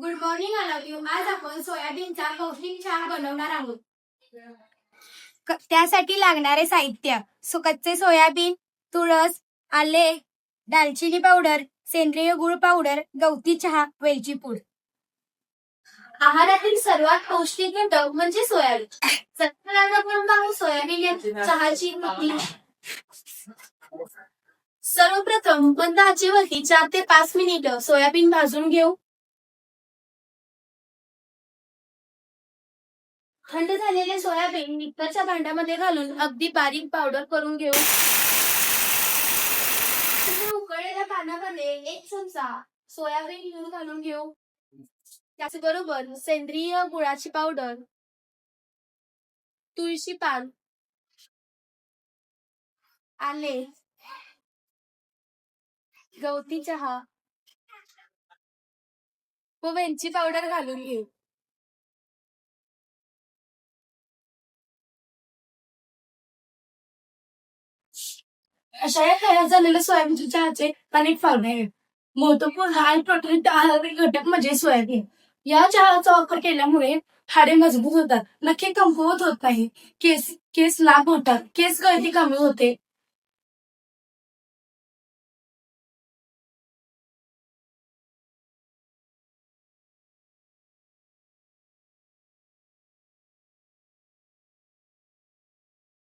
Good morning all of you. आज आपण सोयाबीनचा पौष्टिक चहा बनवणार आहोत. त्यासाठी लागणारे साहित्य: कच्चे सोयाबीन, तुळस, आले, दालचिनी पावडर, सेंद्रिय गुळ पावडर, गवती चहा, वेलची पूड. आहारातील सर्वात पौष्टिक घटक म्हणजे सोयाबीन. सोयाबीन चहाची कृती. सर्वप्रथम मंद आचेवरती 4 ते 5 मिनिटं सोयाबीन भाजून घेऊ. थंड झालेले सोयाबीन मिक्सरच्या भांड्यामध्ये घालून अगदी बारीक पावडर करून घेऊ. उकळलेल्या पाण्यामध्ये 1 चमचा सोयाबीन दूध घालून घेऊ. त्याचबरोबर सेंद्रिय गुळाची पावडर, तुळशी पान, आले, गवती चहा व वेलची पावडर घालून घेऊ. अशा या तयार झालेल्या सोयाबीनच्या चहाचे अनेक फायदे आहेत. महत्वपूर्ण आणि प्रोटीन आहारातील घटक म्हणजे सोयाबीन. या चहाचा वापर केल्यामुळे हाडे मजबूत होतात, नखे कमकुवत होत नाही, केस लांब होतात, केस गळती कमी होते,